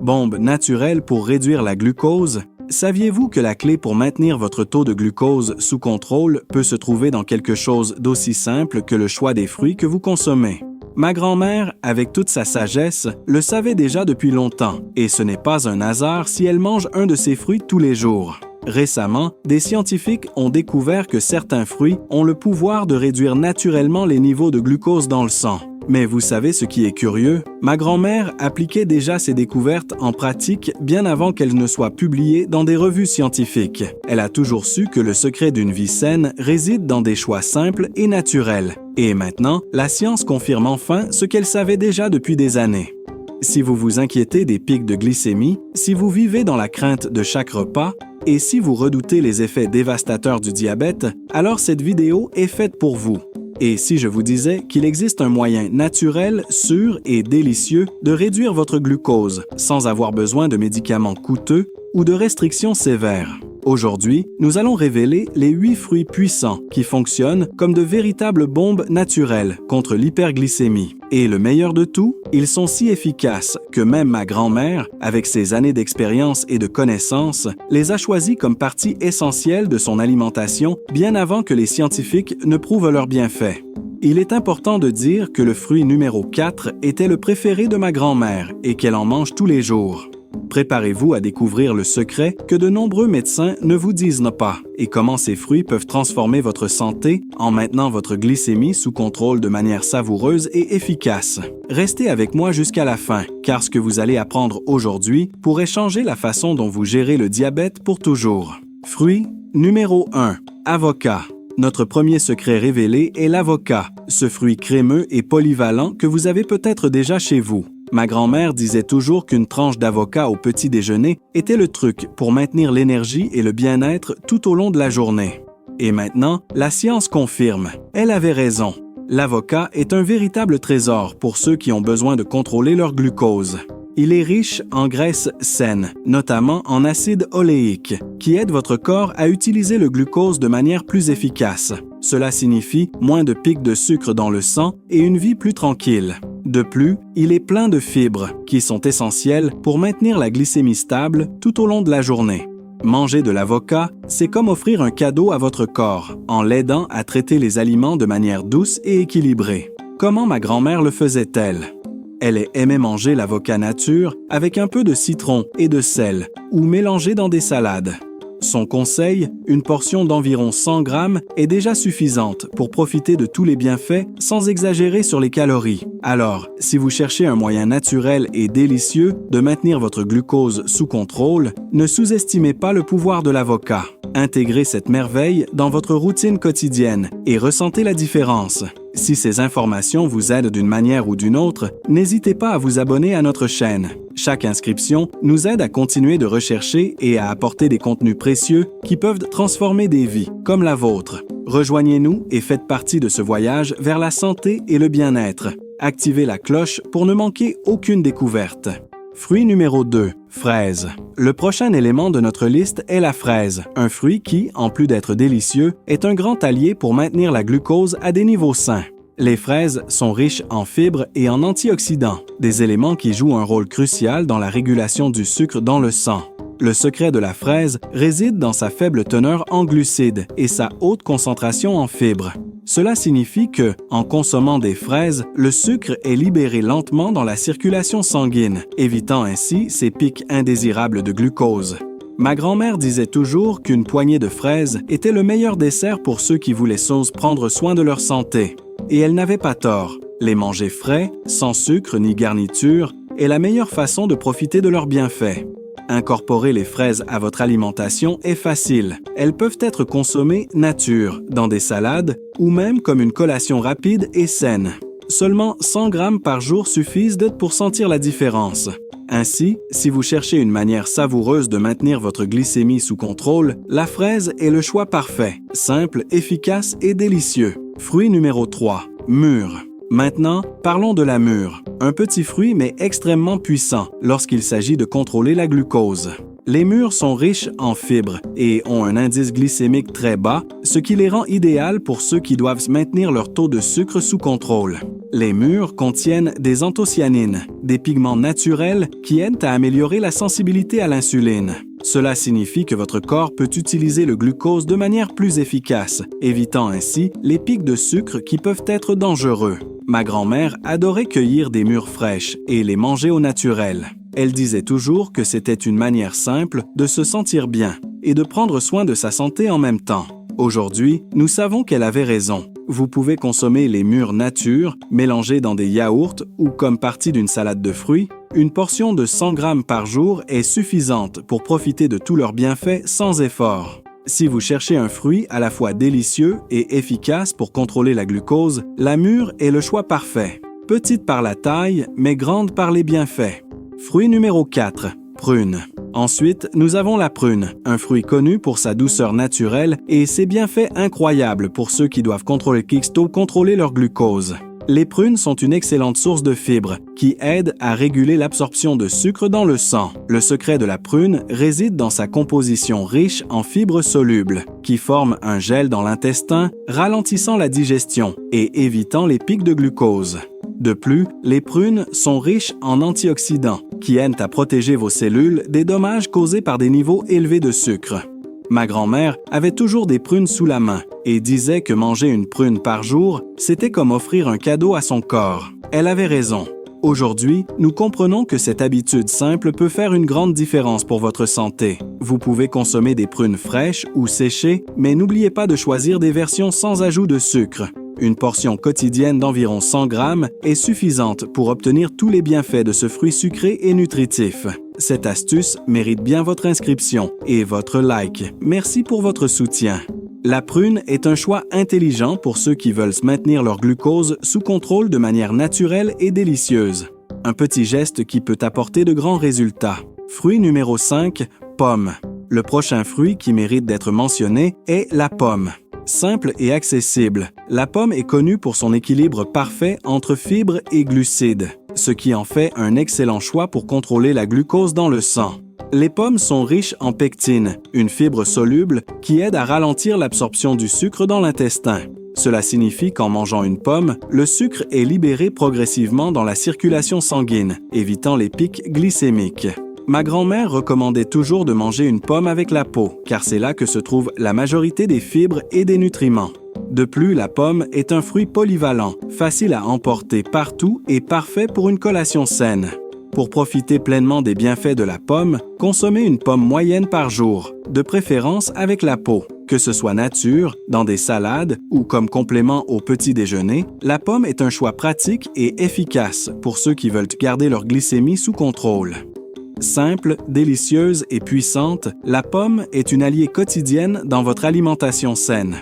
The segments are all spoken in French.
Bombe naturelle pour réduire la glucose. Saviez-vous que la clé pour maintenir votre taux de glucose sous contrôle peut se trouver dans quelque chose d'aussi simple que le choix des fruits que vous consommez? Ma grand-mère, avec toute sa sagesse, le savait déjà depuis longtemps, et ce n'est pas un hasard si elle mange un de ces fruits tous les jours. Récemment, des scientifiques ont découvert que certains fruits ont le pouvoir de réduire naturellement les niveaux de glucose dans le sang. Mais vous savez ce qui est curieux? Ma grand-mère appliquait déjà ces découvertes en pratique bien avant qu'elles ne soient publiées dans des revues scientifiques. Elle a toujours su que le secret d'une vie saine réside dans des choix simples et naturels. Et maintenant, la science confirme enfin ce qu'elle savait déjà depuis des années. Si vous vous inquiétez des pics de glycémie, si vous vivez dans la crainte de chaque repas, et si vous redoutez les effets dévastateurs du diabète, alors cette vidéo est faite pour vous. Et si je vous disais qu'il existe un moyen naturel, sûr et délicieux de réduire votre glucose sans avoir besoin de médicaments coûteux ou de restrictions sévères? Aujourd'hui, nous allons révéler les 8 fruits puissants qui fonctionnent comme de véritables bombes naturelles contre l'hyperglycémie. Et le meilleur de tout, ils sont si efficaces que même ma grand-mère, avec ses années d'expérience et de connaissances, les a choisis comme partie essentielle de son alimentation bien avant que les scientifiques ne prouvent leurs bienfaits. Il est important de dire que le fruit numéro 4 était le préféré de ma grand-mère et qu'elle en mange tous les jours. Préparez-vous à découvrir le secret que de nombreux médecins ne vous disent pas et comment ces fruits peuvent transformer votre santé en maintenant votre glycémie sous contrôle de manière savoureuse et efficace. Restez avec moi jusqu'à la fin, car ce que vous allez apprendre aujourd'hui pourrait changer la façon dont vous gérez le diabète pour toujours. Fruit numéro 1. Avocat. Notre premier secret révélé est l'avocat, ce fruit crémeux et polyvalent que vous avez peut-être déjà chez vous. Ma grand-mère disait toujours qu'une tranche d'avocat au petit déjeuner était le truc pour maintenir l'énergie et le bien-être tout au long de la journée. Et maintenant, la science confirme. Elle avait raison. L'avocat est un véritable trésor pour ceux qui ont besoin de contrôler leur glucose. Il est riche en graisses saines, notamment en acide oléique, qui aide votre corps à utiliser le glucose de manière plus efficace. Cela signifie moins de pics de sucre dans le sang et une vie plus tranquille. De plus, il est plein de fibres, qui sont essentielles pour maintenir la glycémie stable tout au long de la journée. Manger de l'avocat, c'est comme offrir un cadeau à votre corps, en l'aidant à traiter les aliments de manière douce et équilibrée. Comment ma grand-mère le faisait-elle? Elle aimait manger l'avocat nature avec un peu de citron et de sel, ou mélangé dans des salades. Son conseil, une portion d'environ 100 grammes est déjà suffisante pour profiter de tous les bienfaits sans exagérer sur les calories. Alors, si vous cherchez un moyen naturel et délicieux de maintenir votre glucose sous contrôle, ne sous-estimez pas le pouvoir de l'avocat. Intégrez cette merveille dans votre routine quotidienne et ressentez la différence. Si ces informations vous aident d'une manière ou d'une autre, n'hésitez pas à vous abonner à notre chaîne. Chaque inscription nous aide à continuer de rechercher et à apporter des contenus précieux qui peuvent transformer des vies, comme la vôtre. Rejoignez-nous et faites partie de ce voyage vers la santé et le bien-être. Activez la cloche pour ne manquer aucune découverte. Fruit numéro 2, fraise. Le prochain élément de notre liste est la fraise, un fruit qui, en plus d'être délicieux, est un grand allié pour maintenir la glucose à des niveaux sains. Les fraises sont riches en fibres et en antioxydants, des éléments qui jouent un rôle crucial dans la régulation du sucre dans le sang. Le secret de la fraise réside dans sa faible teneur en glucides et sa haute concentration en fibres. Cela signifie que, en consommant des fraises, le sucre est libéré lentement dans la circulation sanguine, évitant ainsi ces pics indésirables de glucose. Ma grand-mère disait toujours qu'une poignée de fraises était le meilleur dessert pour ceux qui voulaient prendre soin de leur santé. Et elle n'avait pas tort. Les manger frais, sans sucre ni garniture, est la meilleure façon de profiter de leurs bienfaits. Incorporer les fraises à votre alimentation est facile. Elles peuvent être consommées nature, dans des salades, ou même comme une collation rapide et saine. Seulement 100 grammes par jour suffisent pour sentir la différence. Ainsi, si vous cherchez une manière savoureuse de maintenir votre glycémie sous contrôle, la fraise est le choix parfait, simple, efficace et délicieux. Fruit numéro 3, mûre. Maintenant, parlons de la mûre, un petit fruit mais extrêmement puissant lorsqu'il s'agit de contrôler la glucose. Les mûres sont riches en fibres et ont un indice glycémique très bas, ce qui les rend idéales pour ceux qui doivent maintenir leur taux de sucre sous contrôle. Les mûres contiennent des anthocyanines, des pigments naturels qui aident à améliorer la sensibilité à l'insuline. Cela signifie que votre corps peut utiliser le glucose de manière plus efficace, évitant ainsi les pics de sucre qui peuvent être dangereux. Ma grand-mère adorait cueillir des mûres fraîches et les manger au naturel. Elle disait toujours que c'était une manière simple de se sentir bien et de prendre soin de sa santé en même temps. Aujourd'hui, nous savons qu'elle avait raison. Vous pouvez consommer les mûres nature, mélangées dans des yaourts ou comme partie d'une salade de fruits. Une portion de 100 grammes par jour est suffisante pour profiter de tous leurs bienfaits sans effort. Si vous cherchez un fruit à la fois délicieux et efficace pour contrôler la glucose, la mûre est le choix parfait. Petite par la taille, mais grande par les bienfaits. Fruit numéro 4, prune. Ensuite, nous avons la prune, un fruit connu pour sa douceur naturelle et ses bienfaits incroyables pour ceux qui doivent contrôler leur glucose. Les prunes sont une excellente source de fibres qui aident à réguler l'absorption de sucre dans le sang. Le secret de la prune réside dans sa composition riche en fibres solubles, qui forment un gel dans l'intestin, ralentissant la digestion et évitant les pics de glucose. De plus, les prunes sont riches en antioxydants, qui aident à protéger vos cellules des dommages causés par des niveaux élevés de sucre. Ma grand-mère avait toujours des prunes sous la main et disait que manger une prune par jour, c'était comme offrir un cadeau à son corps. Elle avait raison. Aujourd'hui, nous comprenons que cette habitude simple peut faire une grande différence pour votre santé. Vous pouvez consommer des prunes fraîches ou séchées, mais n'oubliez pas de choisir des versions sans ajout de sucre. Une portion quotidienne d'environ 100 grammes est suffisante pour obtenir tous les bienfaits de ce fruit sucré et nutritif. Cette astuce mérite bien votre inscription et votre like. Merci pour votre soutien. La prune est un choix intelligent pour ceux qui veulent maintenir leur glucose sous contrôle de manière naturelle et délicieuse. Un petit geste qui peut apporter de grands résultats. Fruit numéro 5, pomme. Le prochain fruit qui mérite d'être mentionné est la pomme. Simple et accessible, la pomme est connue pour son équilibre parfait entre fibres et glucides, ce qui en fait un excellent choix pour contrôler la glucose dans le sang. Les pommes sont riches en pectine, une fibre soluble qui aide à ralentir l'absorption du sucre dans l'intestin. Cela signifie qu'en mangeant une pomme, le sucre est libéré progressivement dans la circulation sanguine, évitant les pics glycémiques. Ma grand-mère recommandait toujours de manger une pomme avec la peau, car c'est là que se trouve la majorité des fibres et des nutriments. De plus, la pomme est un fruit polyvalent, facile à emporter partout et parfait pour une collation saine. Pour profiter pleinement des bienfaits de la pomme, consommez une pomme moyenne par jour, de préférence avec la peau. Que ce soit nature, dans des salades ou comme complément au petit déjeuner, la pomme est un choix pratique et efficace pour ceux qui veulent garder leur glycémie sous contrôle. Simple, délicieuse et puissante, la pomme est une alliée quotidienne dans votre alimentation saine.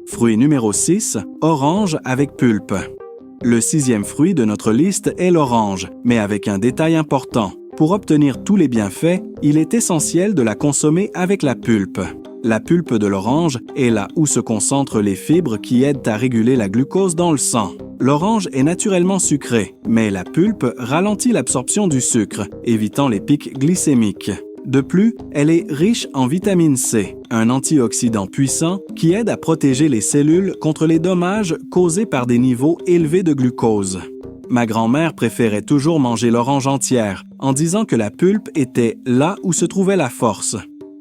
Fruit numéro 6, orange avec pulpe. Le 6e fruit de notre liste est l'orange, mais avec un détail important. Pour obtenir tous les bienfaits, il est essentiel de la consommer avec la pulpe. La pulpe de l'orange est là où se concentrent les fibres qui aident à réguler la glucose dans le sang. L'orange est naturellement sucrée, mais la pulpe ralentit l'absorption du sucre, évitant les pics glycémiques. De plus, elle est riche en vitamine C, un antioxydant puissant qui aide à protéger les cellules contre les dommages causés par des niveaux élevés de glucose. Ma grand-mère préférait toujours manger l'orange entière, en disant que la pulpe était là où se trouvait la force.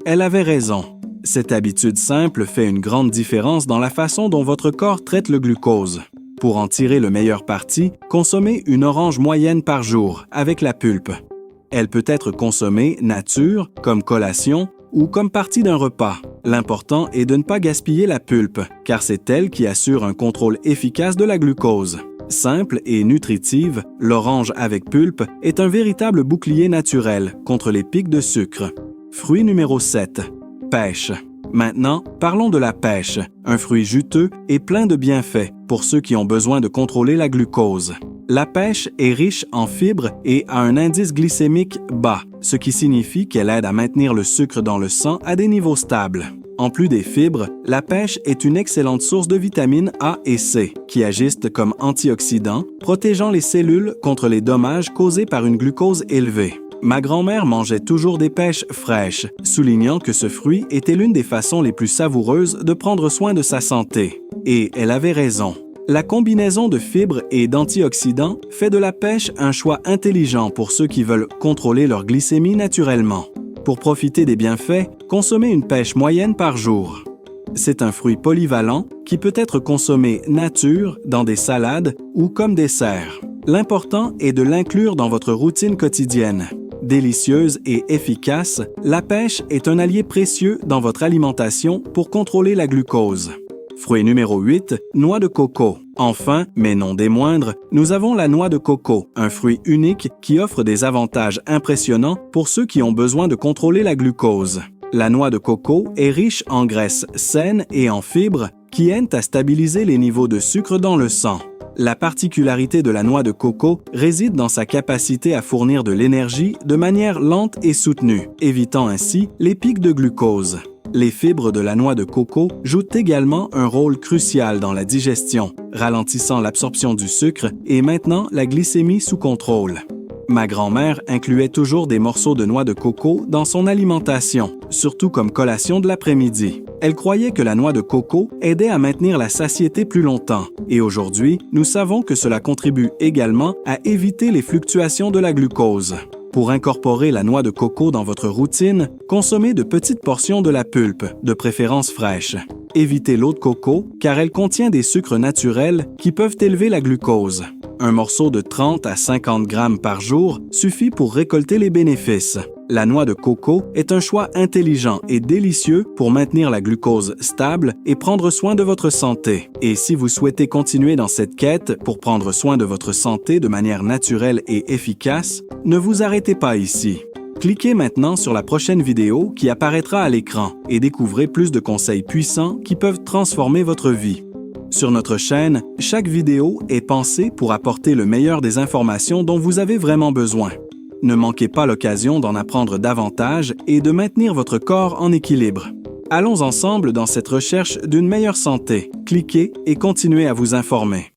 Elle avait raison. Cette habitude simple fait une grande différence dans la façon dont votre corps traite le glucose. Pour en tirer le meilleur parti, consommez une orange moyenne par jour avec la pulpe. Elle peut être consommée nature, comme collation ou comme partie d'un repas. L'important est de ne pas gaspiller la pulpe, car c'est elle qui assure un contrôle efficace de la glucose. Simple et nutritive, l'orange avec pulpe est un véritable bouclier naturel contre les pics de sucre. Fruit numéro 7. Pêche. Maintenant, parlons de la pêche, un fruit juteux et plein de bienfaits pour ceux qui ont besoin de contrôler la glucose. La pêche est riche en fibres et a un indice glycémique bas, ce qui signifie qu'elle aide à maintenir le sucre dans le sang à des niveaux stables. En plus des fibres, la pêche est une excellente source de vitamines A et C, qui agissent comme antioxydants, protégeant les cellules contre les dommages causés par une glucose élevée. Ma grand-mère mangeait toujours des pêches fraîches, soulignant que ce fruit était l'une des façons les plus savoureuses de prendre soin de sa santé. Et elle avait raison. La combinaison de fibres et d'antioxydants fait de la pêche un choix intelligent pour ceux qui veulent contrôler leur glycémie naturellement. Pour profiter des bienfaits, consommez une pêche moyenne par jour. C'est un fruit polyvalent qui peut être consommé nature, dans des salades ou comme dessert. L'important est de l'inclure dans votre routine quotidienne. Délicieuse et efficace, la pêche est un allié précieux dans votre alimentation pour contrôler la glucose. Fruit numéro 8, noix de coco. Enfin, mais non des moindres, nous avons la noix de coco, un fruit unique qui offre des avantages impressionnants pour ceux qui ont besoin de contrôler la glucose. La noix de coco est riche en graisses saines et en fibres qui aident à stabiliser les niveaux de sucre dans le sang. La particularité de la noix de coco réside dans sa capacité à fournir de l'énergie de manière lente et soutenue, évitant ainsi les pics de glucose. Les fibres de la noix de coco jouent également un rôle crucial dans la digestion, ralentissant l'absorption du sucre et maintenant la glycémie sous contrôle. Ma grand-mère incluait toujours des morceaux de noix de coco dans son alimentation, surtout comme collation de l'après-midi. Elle croyait que la noix de coco aidait à maintenir la satiété plus longtemps, et aujourd'hui, nous savons que cela contribue également à éviter les fluctuations de la glucose. Pour incorporer la noix de coco dans votre routine, consommez de petites portions de la pulpe, de préférence fraîche. Évitez l'eau de coco car elle contient des sucres naturels qui peuvent élever la glucose. Un morceau de 30 à 50 grammes par jour suffit pour récolter les bénéfices. La noix de coco est un choix intelligent et délicieux pour maintenir la glucose stable et prendre soin de votre santé. Et si vous souhaitez continuer dans cette quête pour prendre soin de votre santé de manière naturelle et efficace, ne vous arrêtez pas ici. Cliquez maintenant sur la prochaine vidéo qui apparaîtra à l'écran et découvrez plus de conseils puissants qui peuvent transformer votre vie. Sur notre chaîne, chaque vidéo est pensée pour apporter le meilleur des informations dont vous avez vraiment besoin. Ne manquez pas l'occasion d'en apprendre davantage et de maintenir votre corps en équilibre. Allons ensemble dans cette recherche d'une meilleure santé. Cliquez et continuez à vous informer.